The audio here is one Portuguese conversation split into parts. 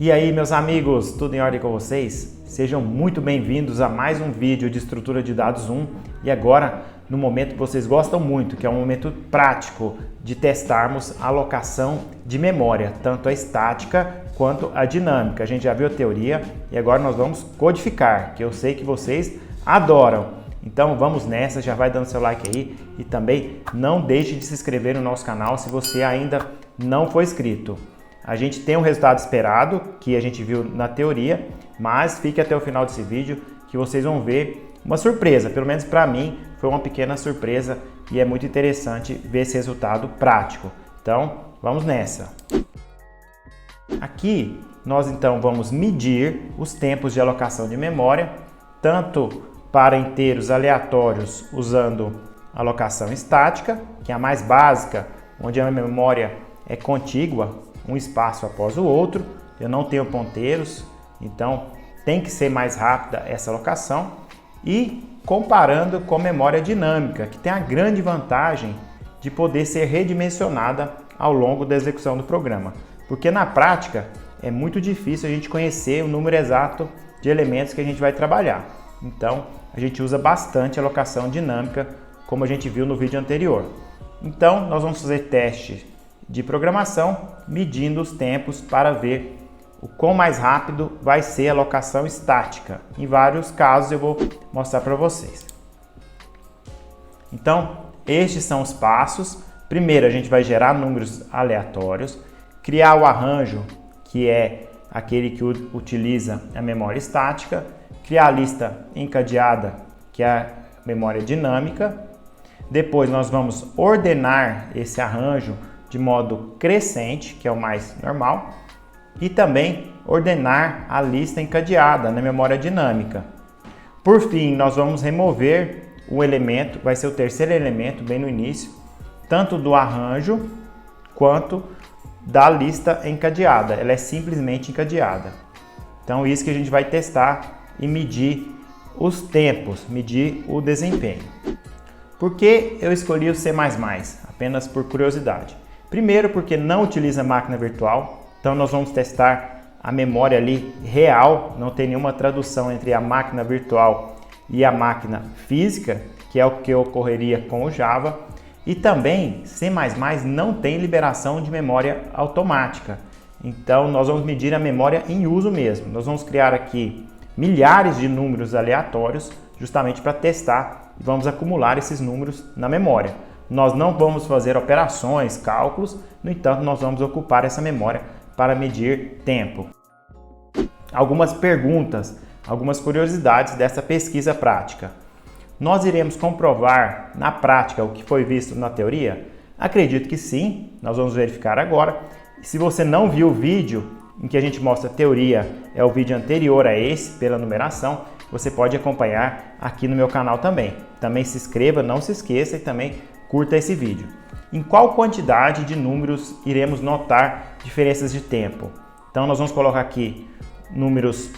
E aí, meus amigos, tudo em ordem com vocês? Sejam muito bem-vindos a mais um vídeo de estrutura de dados 1 e agora no momento que vocês gostam muito, que é um momento prático de testarmos a alocação de memória, tanto a estática quanto a dinâmica. A gente já viu a teoria e agora nós vamos codificar, que eu sei que vocês adoram. Então vamos nessa, já vai dando seu like aí e também não deixe de se inscrever no nosso canal se você ainda não for inscrito. A gente tem um resultado esperado, que a gente viu na teoria, mas fique até o final desse vídeo que vocês vão ver uma surpresa. Pelo menos para mim foi uma pequena surpresa e é muito interessante ver esse resultado prático. Então vamos nessa. Aqui nós então vamos medir os tempos de alocação de memória, tanto para inteiros aleatórios usando alocação estática, que é a mais básica, onde a memória é contígua, um espaço após o outro, eu não tenho ponteiros, então tem que ser mais rápida essa alocação, e comparando com memória dinâmica, que tem a grande vantagem de poder ser redimensionada ao longo da execução do programa, porque na prática é muito difícil a gente conhecer o número exato de elementos que a gente vai trabalhar, então a gente usa bastante alocação dinâmica, como a gente viu no vídeo anterior. Então nós vamos fazer teste de programação, medindo os tempos para ver o quão mais rápido vai ser a alocação estática. Em vários casos eu vou mostrar para vocês. Então, estes são os passos. Primeiro, a gente vai gerar números aleatórios, criar o arranjo, que é aquele que utiliza a memória estática, criar a lista encadeada, que é a memória dinâmica. Depois nós vamos ordenar esse arranjo de modo crescente, que é o mais normal, e também ordenar a lista encadeada na memória dinâmica. Por fim, nós vamos remover o elemento, vai ser o terceiro elemento bem no início, tanto do arranjo quanto da lista encadeada. Ela é simplesmente encadeada. Então, isso que a gente vai testar e medir os tempos, medir o desempenho. Por que eu escolhi o C++? Apenas por curiosidade. Primeiro, porque não utiliza máquina virtual, então nós vamos testar a memória ali real, não tem nenhuma tradução entre a máquina virtual e a máquina física, que é o que ocorreria com o Java. E também, C++ não tem liberação de memória automática, então nós vamos medir a memória em uso mesmo. Nós vamos criar aqui milhares de números aleatórios, justamente para testar e vamos acumular esses números na memória. Nós não vamos fazer operações, cálculos, no entanto, nós vamos ocupar essa memória para medir tempo. Algumas perguntas, algumas curiosidades dessa pesquisa prática. Nós iremos comprovar na prática o que foi visto na teoria? Acredito que sim, nós vamos verificar agora. Se você não viu o vídeo em que a gente mostra a teoria, é o vídeo anterior a esse, pela numeração, você pode acompanhar aqui no meu canal também. Também se inscreva, não se esqueça e também curta esse vídeo. Em qual quantidade de números iremos notar diferenças de tempo? Então nós vamos colocar aqui números,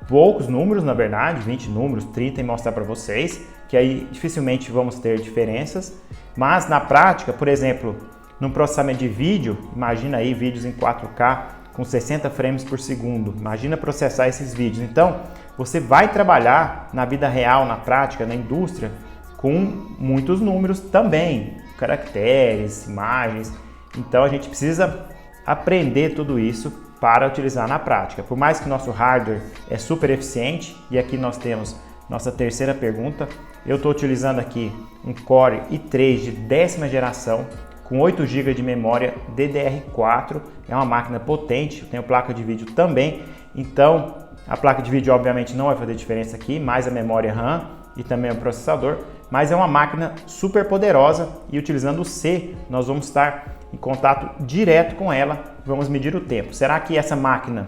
poucos números na verdade, 20 números, 30 e mostrar para vocês, que aí dificilmente vamos ter diferenças, mas na prática, por exemplo, no processamento de vídeo, imagina aí vídeos em 4K com 60 frames por segundo, imagina processar esses vídeos. Então você vai trabalhar na vida real, na prática, na indústria, com muitos números também, caracteres, imagens. Então a gente precisa aprender tudo isso para utilizar na prática. Por mais que nosso hardware é super eficiente, e aqui nós temos nossa terceira pergunta, eu estou utilizando aqui um Core i3 de 10ª geração, com 8 GB de memória DDR4, é uma máquina potente, eu tenho placa de vídeo também, então a placa de vídeo obviamente não vai fazer diferença aqui, mais a memória RAM e também o processador, mas é uma máquina super poderosa e utilizando o C nós vamos estar em contato direto com ela, vamos medir o tempo. Será que essa máquina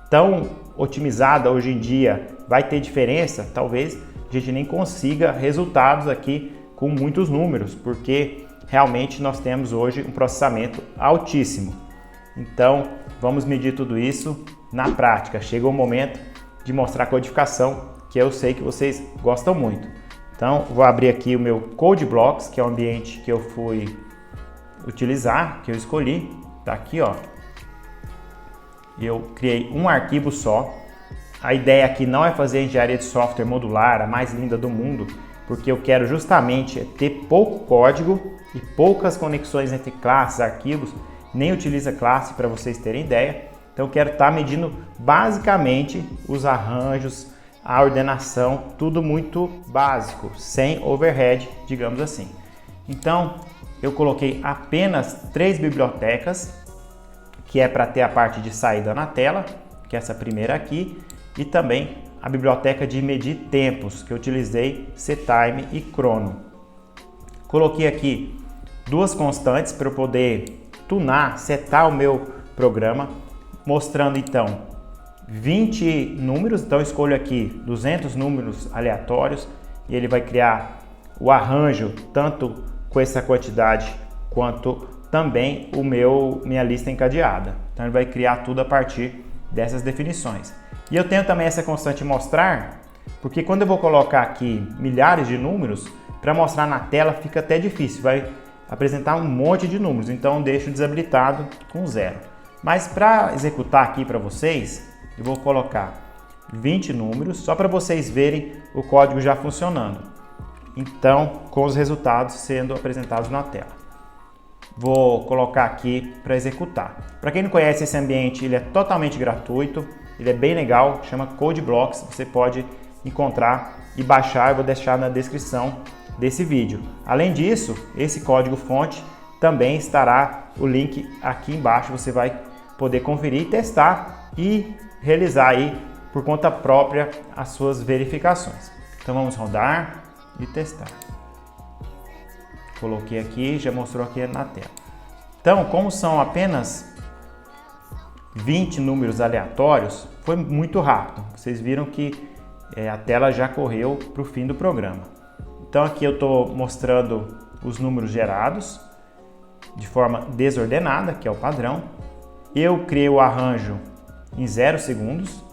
tão otimizada hoje em dia vai ter diferença? Talvez a gente nem consiga resultados aqui com muitos números, porque realmente nós temos hoje um processamento altíssimo. Então vamos medir tudo isso na prática. Chega o momento de mostrar a codificação, que eu sei que vocês gostam muito. Então, vou abrir aqui o meu CodeBlocks, que é o ambiente que eu fui utilizar, que eu escolhi. Tá aqui, ó. eu criei um arquivo só. A ideia aqui não é fazer a engenharia de software modular, a mais linda do mundo, porque eu quero justamente ter pouco código e poucas conexões entre classes, arquivos, nem utiliza classe para vocês terem ideia. Então eu quero estar medindo basicamente os arranjos, a ordenação, tudo muito básico, sem overhead, digamos assim. Então eu coloquei apenas 3 bibliotecas, que é para ter a parte de saída na tela, que é essa primeira aqui, e também a biblioteca de medir tempos, que eu utilizei setime e chrono. Coloquei aqui 2 constantes para eu poder tunar, setar o meu programa, mostrando então 20 números. Então eu escolho aqui 200 números aleatórios e ele vai criar o arranjo tanto com essa quantidade quanto também minha lista encadeada. Então ele vai criar tudo a partir dessas definições. E eu tenho também essa constante mostrar, porque quando eu vou colocar aqui milhares de números, para mostrar na tela fica até difícil, vai apresentar um monte de números, então eu deixo desabilitado com 0. Mas para executar aqui para vocês, eu vou colocar 20 números, só para vocês verem o código já funcionando. Então, com os resultados sendo apresentados na tela. Vou colocar aqui para executar. Para quem não conhece esse ambiente, ele é totalmente gratuito, ele é bem legal, chama CodeBlocks, você pode encontrar e baixar, eu vou deixar na descrição desse vídeo. Além disso, esse código fonte também estará o link aqui embaixo, você vai poder conferir, testar e realizar aí por conta própria as suas verificações. Então vamos rodar e testar. Coloquei aqui, já mostrou aqui na tela. Então, como são apenas 20 números aleatórios, foi muito rápido. Vocês viram que a tela já correu para o fim do programa. Então aqui eu estou mostrando os números gerados de forma desordenada, que é o padrão. Eu criei o arranjo em 0 segundos.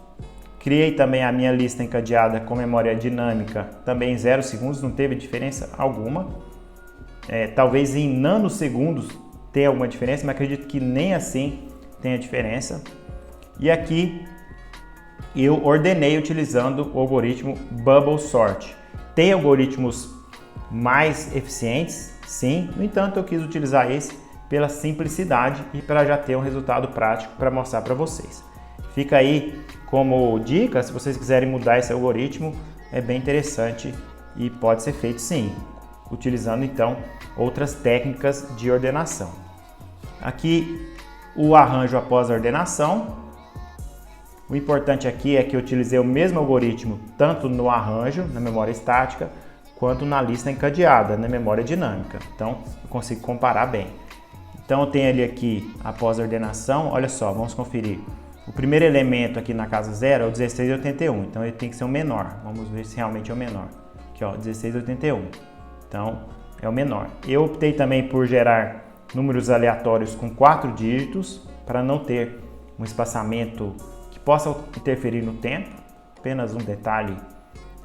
Criei também a minha lista encadeada com memória dinâmica também em 0 segundos, não teve diferença alguma. Talvez em nanosegundos tenha alguma diferença, mas acredito que nem assim tenha diferença. E aqui eu ordenei utilizando o algoritmo Bubble Sort. Tem algoritmos mais eficientes, sim, no entanto eu quis utilizar esse pela simplicidade e para já ter um resultado prático para mostrar para vocês. Fica aí como dica, se vocês quiserem mudar esse algoritmo, é bem interessante e pode ser feito sim, utilizando então outras técnicas de ordenação. Aqui o arranjo após a ordenação. O importante aqui é que eu utilizei o mesmo algoritmo tanto no arranjo, na memória estática, quanto na lista encadeada, na memória dinâmica. Então eu consigo comparar bem. Então eu tenho ali aqui após a ordenação, olha só, vamos conferir. O primeiro elemento aqui na casa 0 é o 1681, então ele tem que ser o menor. Vamos ver se realmente é o menor. Aqui ó, 1681. Então é o menor. Eu optei também por gerar números aleatórios com 4 dígitos, para não ter um espaçamento que possa interferir no tempo. Apenas um detalhe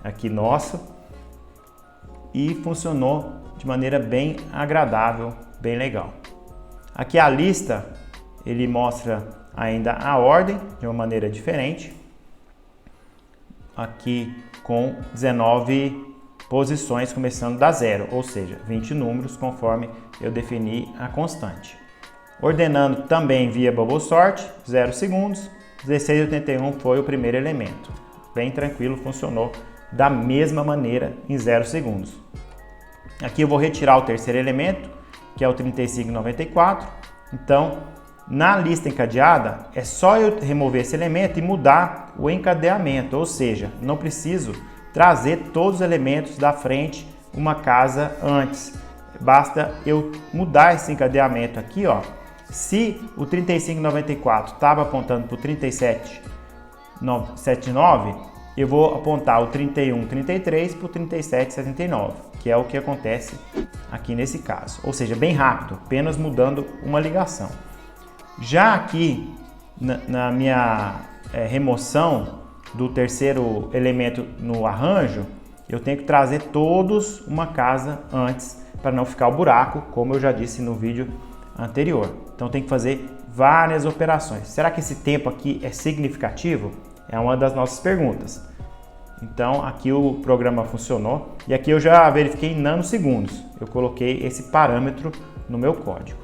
aqui nosso. E funcionou de maneira bem agradável, bem legal. Aqui a lista, ele mostra ainda a ordem de uma maneira diferente. Aqui com 19 posições começando da 0, ou seja, 20 números conforme eu defini a constante. Ordenando também via Bubble Sort, 0 segundos, 1681 foi o primeiro elemento. Bem tranquilo, funcionou da mesma maneira em 0 segundos. Aqui eu vou retirar o terceiro elemento, que é o 3594. Então, na lista encadeada, é só eu remover esse elemento e mudar o encadeamento, ou seja, não preciso trazer todos os elementos da frente uma casa antes. Basta eu mudar esse encadeamento aqui, ó. Se o 3594 estava apontando para o 3779, eu vou apontar o 3133 para o 3779, que é o que acontece aqui nesse caso. Ou seja, bem rápido, apenas mudando uma ligação. Já aqui na minha remoção do terceiro elemento no arranjo, eu tenho que trazer todos uma casa antes para não ficar o buraco, como eu já disse no vídeo anterior. Então tem que fazer várias operações. Será que esse tempo aqui é significativo? É uma das nossas perguntas. Então aqui o programa funcionou e aqui eu já verifiquei em nanosegundos. Eu coloquei esse parâmetro no meu código.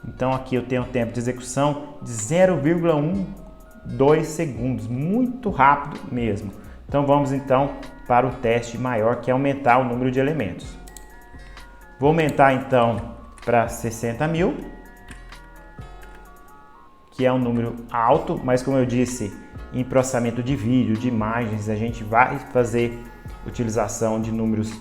Então aqui eu tenho um tempo de execução de 0,12 segundos, muito rápido mesmo. Então vamos então para o teste maior, que é aumentar o número de elementos. Vou aumentar então para 60.000, que é um número alto, mas como eu disse, em processamento de vídeo, de imagens, a gente vai fazer utilização de números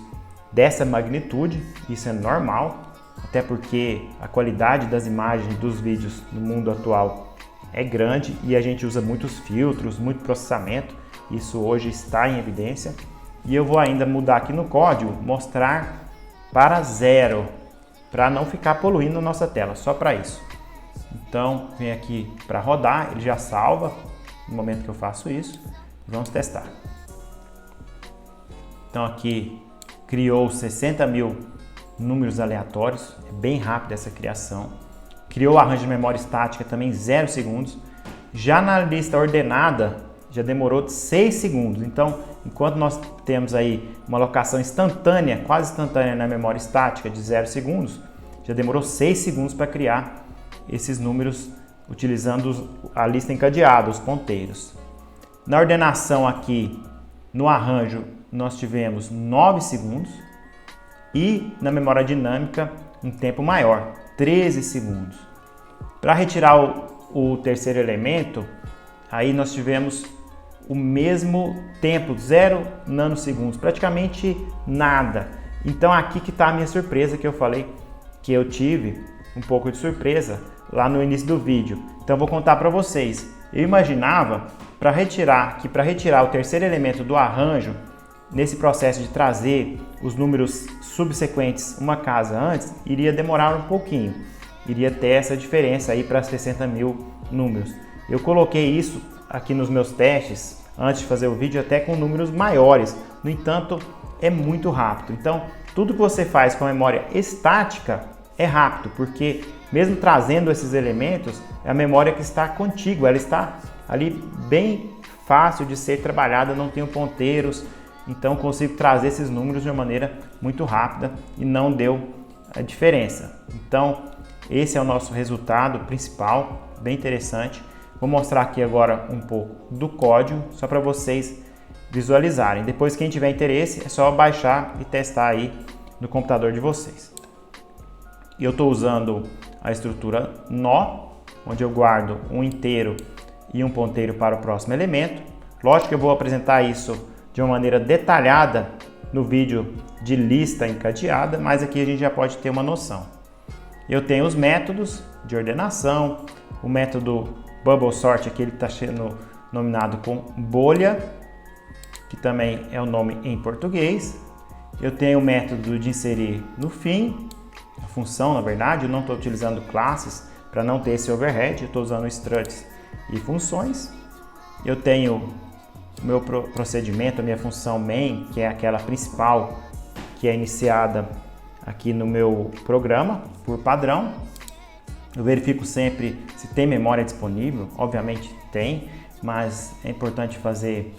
dessa magnitude, isso é normal, até porque a qualidade das imagens dos vídeos no mundo atual é grande e a gente usa muitos filtros, muito processamento, isso hoje está em evidência. E eu vou ainda mudar aqui no código, mostrar para 0, para não ficar poluindo a nossa tela, só para isso. Então, vem aqui para rodar, ele já salva no momento que eu faço isso. Vamos testar. Então aqui criou 60.000 números aleatórios, é bem rápido essa criação. Criou o arranjo de memória estática também 0 segundos. Já na lista ordenada já demorou 6 segundos. Então, enquanto nós temos aí uma alocação instantânea, quase instantânea na memória estática de 0 segundos, já demorou 6 segundos para criar esses números utilizando a lista encadeada, os ponteiros. Na ordenação aqui, no arranjo, nós tivemos 9 segundos e na memória dinâmica um tempo maior, 13 segundos. Para retirar o terceiro elemento, aí nós tivemos o mesmo tempo, 0 nanosegundos, praticamente nada. Então aqui que está a minha surpresa, que eu falei que eu tive um pouco de surpresa lá no início do vídeo. Então vou contar para vocês. Eu imaginava para retirar o terceiro elemento do arranjo, nesse processo de trazer os números subsequentes uma casa antes, iria demorar um pouquinho. Iria ter essa diferença aí para 60.000 números. Eu coloquei isso aqui nos meus testes, antes de fazer o vídeo, até com números maiores. No entanto, é muito rápido. Então, tudo que você faz com a memória estática é rápido, porque mesmo trazendo esses elementos, é a memória que está contígua, ela está ali bem fácil de ser trabalhada, não tenho ponteiros, então consigo trazer esses números de uma maneira muito rápida e não deu a diferença. Então, esse é o nosso resultado principal, bem interessante. Vou mostrar aqui agora um pouco do código, só para vocês visualizarem. Depois, quem tiver interesse, é só baixar e testar aí no computador de vocês. Eu estou usando a estrutura nó, onde eu guardo um inteiro e um ponteiro para o próximo elemento. Lógico que eu vou apresentar isso de uma maneira detalhada no vídeo de lista encadeada, mas aqui a gente já pode ter uma noção. Eu tenho os métodos de ordenação, o método Bubble Sort, aqui ele está sendo nominado com bolha, que também é o nome em português. Eu tenho o método de inserir no fim, a função, na verdade, eu não estou utilizando classes para não ter esse overhead, eu estou usando struts e funções. Eu tenho o meu procedimento, a minha função main, que é aquela principal que é iniciada aqui no meu programa por padrão. Eu verifico sempre se tem memória disponível, obviamente tem, mas é importante fazer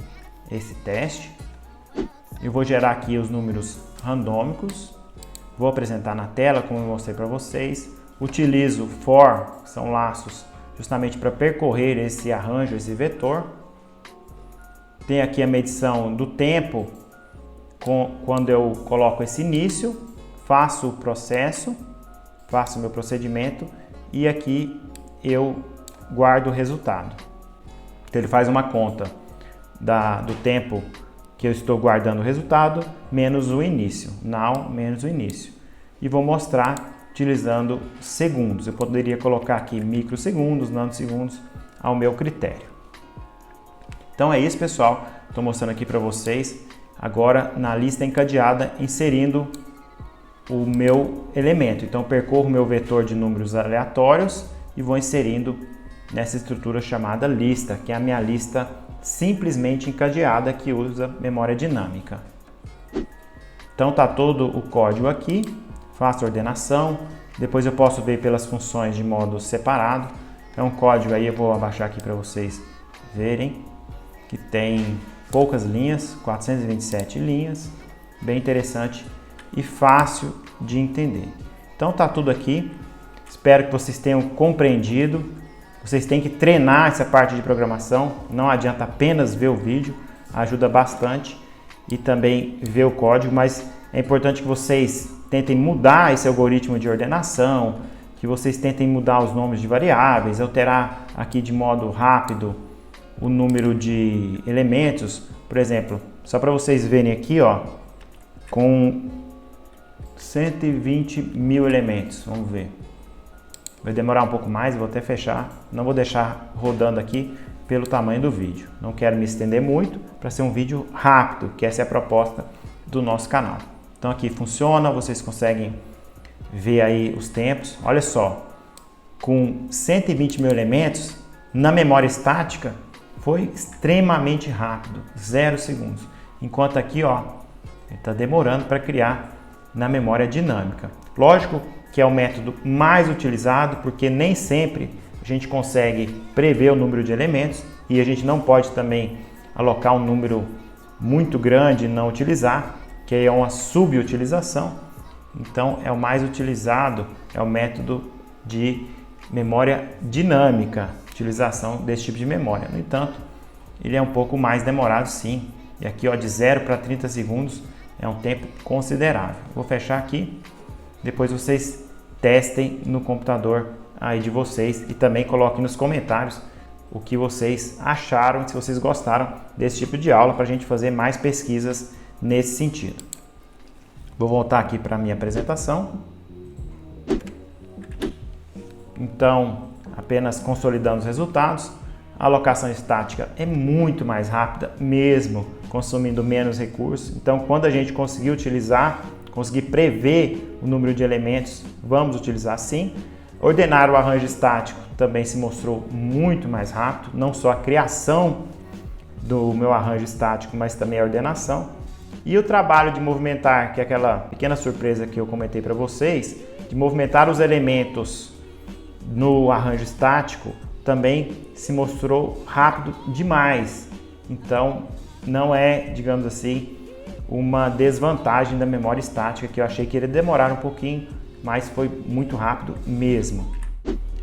esse teste. Eu vou gerar aqui os números randômicos, vou apresentar na tela como eu mostrei para vocês. Utilizo for, que são laços, justamente para percorrer esse arranjo, esse vetor. Tem aqui a medição do tempo, quando eu coloco esse início, faço o processo, faço o meu procedimento e aqui eu guardo o resultado. Então ele faz uma conta do tempo que eu estou guardando o resultado menos o início, now menos o início. E vou mostrar utilizando segundos. Eu poderia colocar aqui microsegundos, nanosegundos ao meu critério. Então é isso, pessoal. Estou mostrando aqui para vocês agora na lista encadeada, inserindo o meu elemento. Então percorro o meu vetor de números aleatórios e vou inserindo nessa estrutura chamada lista, que é a minha lista simplesmente encadeada que usa memória dinâmica. Então tá todo o código aqui, faço a ordenação, depois eu posso ver pelas funções de modo separado É um código aí, eu vou abaixar aqui para vocês verem, que tem poucas linhas, 427 linhas, bem interessante e fácil de entender. Então tá tudo aqui, espero que vocês tenham compreendido. Vocês têm que treinar essa parte de programação, não adianta apenas ver o vídeo, ajuda bastante, e também ver o código, mas é importante que vocês tentem mudar esse algoritmo de ordenação, que vocês tentem mudar os nomes de variáveis, alterar aqui de modo rápido o número de elementos. Por exemplo, só para vocês verem aqui, ó, com 120 mil elementos, vamos ver. Vai demorar um pouco mais, vou até fechar, não vou deixar rodando aqui pelo tamanho do vídeo. Não quero me estender muito para ser um vídeo rápido, que essa é a proposta do nosso canal. Então aqui funciona, vocês conseguem ver aí os tempos. Olha só, com 120 mil elementos, na memória estática, foi extremamente rápido, 0 segundos. Enquanto aqui, ó, ele está demorando para criar na memória dinâmica. Lógico que é o método mais utilizado, porque nem sempre a gente consegue prever o número de elementos e a gente não pode também alocar um número muito grande e não utilizar, que é uma subutilização. Então é o mais utilizado, é o método de memória dinâmica, utilização desse tipo de memória. No entanto, ele é um pouco mais demorado sim, e aqui ó, de 0 para 30 segundos é um tempo considerável. Vou fechar aqui, depois vocês testem no computador aí de vocês e também coloquem nos comentários o que vocês acharam, se vocês gostaram desse tipo de aula, para a gente fazer mais pesquisas nesse sentido. Vou voltar aqui para a minha apresentação. Então, apenas consolidando os resultados, a alocação estática é muito mais rápida, mesmo consumindo menos recursos. Então, quando a gente conseguir utilizar, conseguir prever o número de elementos, vamos utilizar sim. Ordenar o arranjo estático também se mostrou muito mais rápido, não só a criação do meu arranjo estático, mas também a ordenação. E o trabalho de movimentar, que é aquela pequena surpresa que eu comentei para vocês, de movimentar os elementos no arranjo estático, também se mostrou rápido demais. Então, não é, digamos assim, uma desvantagem da memória estática, que eu achei que iria demorar um pouquinho, mas foi muito rápido mesmo.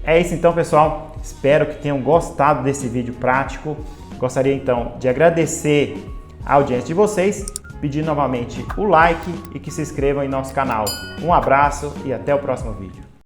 É isso então, pessoal. Espero que tenham gostado desse vídeo prático. Gostaria então de agradecer a audiência de vocês, pedir novamente o like e que se inscrevam em nosso canal. Um abraço e até o próximo vídeo.